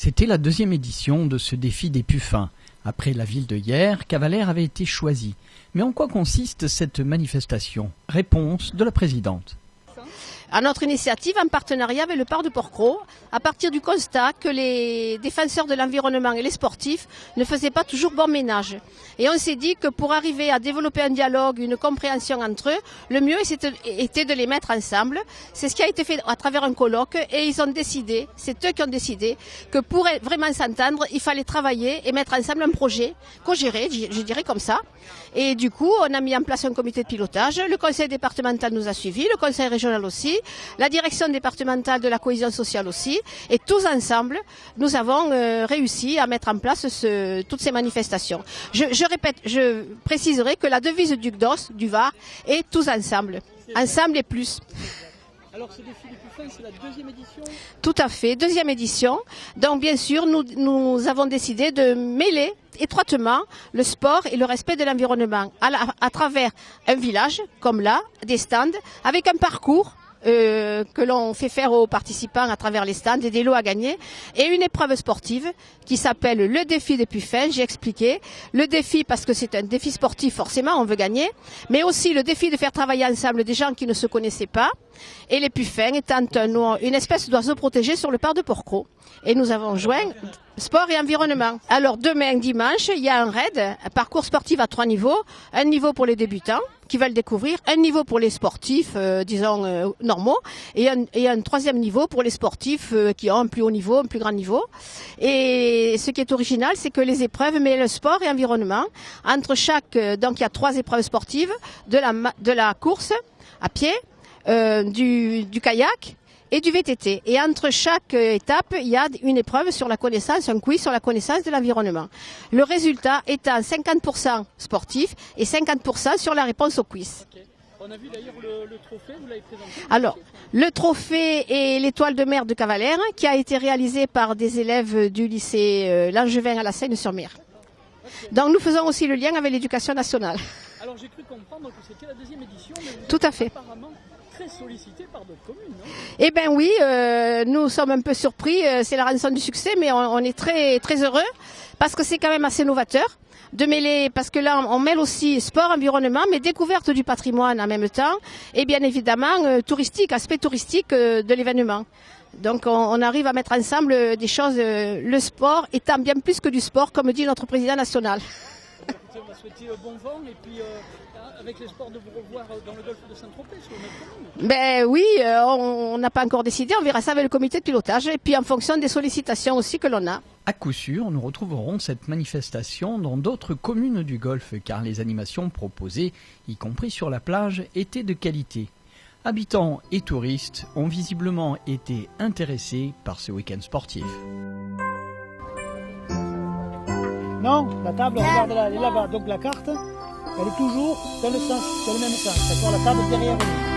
C'était la deuxième édition de ce défi des puffins. Après la ville de Hyères, Cavalère avait été choisi. Mais en quoi consiste cette manifestation? Réponse de la présidente. À notre initiative, en partenariat avec le Parc de Porquerolles, à partir du constat que les défenseurs de l'environnement et les sportifs ne faisaient pas toujours bon ménage. Et on s'est dit que pour arriver à développer un dialogue, une compréhension entre eux, le mieux était de les mettre ensemble. C'est ce qui a été fait à travers un colloque et ils ont décidé, c'est eux qui ont décidé, que pour vraiment s'entendre, il fallait travailler et mettre ensemble un projet, co-géré, je dirais comme ça. Et du coup, on a mis en place un comité de pilotage, le conseil départemental nous a suivis, le conseil régional aussi, la direction départementale de la cohésion sociale aussi, et tous ensemble, nous avons réussi à mettre en place toutes ces manifestations. Je répète, je préciserai que la devise du GDOS, du Var, est tous ensemble. Ensemble et plus. Alors ce défi des puffins, c'est la deuxième édition? Tout à fait, deuxième édition. Donc bien sûr, nous avons décidé de mêler étroitement le sport et le respect de l'environnement à travers un village, comme là, des stands, avec un parcours que l'on fait faire aux participants à travers les stands et des lots à gagner, et une épreuve sportive qui s'appelle le défi des puffins. J'ai expliqué le défi parce que c'est un défi sportif, forcément on veut gagner, mais aussi le défi de faire travailler ensemble des gens qui ne se connaissaient pas, et les puffins étant une espèce d'oiseau protégé sur le parc de Porquerolles. Et nous avons joint sport et environnement. Alors demain, dimanche, il y a un raid, un parcours sportif à 3 niveaux. Un niveau pour les débutants qui veulent découvrir, un niveau pour les sportifs, normaux, et un troisième niveau pour les sportifs qui ont un plus haut niveau, un plus grand niveau. Et ce qui est original, c'est que les épreuves mêlent le sport et l'environnement. Entre chaque, donc il y a 3 épreuves sportives, de la course à pied, du kayak et du VTT. Et entre chaque étape, il y a une épreuve sur la connaissance, un quiz sur la connaissance de l'environnement. Le résultat étant 50% sportif et 50% sur la réponse au quiz. Okay. On a vu d'ailleurs le trophée, vous l'avez présenté. Alors, le trophée est l'étoile de mer de Cavalère, qui a été réalisé par des élèves du lycée Langevin à la Seine-sur-Mer. Okay. Donc nous faisons aussi le lien avec l'éducation nationale. Alors j'ai cru comprendre que c'était la deuxième édition, mais vous tout à fait. Apparemment très sollicité par d'autres communes, non? Eh bien oui, nous sommes un peu surpris, c'est la rançon du succès, mais on est très, très heureux, parce que c'est quand même assez novateur de mêler, parce que là on mêle aussi sport, environnement, mais découverte du patrimoine en même temps, et bien évidemment touristique, aspect touristique de l'événement. Donc on arrive à mettre ensemble des choses, le sport étant bien plus que du sport, comme dit notre président national. On va souhaiter bon vent et puis avec l'espoir de vous revoir dans le golfe de Saint-Tropez sur notre commune. Ben oui, on n'a pas encore décidé, on verra ça avec le comité de pilotage et puis en fonction des sollicitations aussi que l'on a. À coup sûr, nous retrouverons cette manifestation dans d'autres communes du Golfe car les animations proposées, y compris sur la plage, étaient de qualité. Habitants et touristes ont visiblement été intéressés par ce week-end sportif. Non, la table, regarde là, elle est là-bas. Donc la carte, elle est toujours dans le même sens, d'accord? La table derrière nous.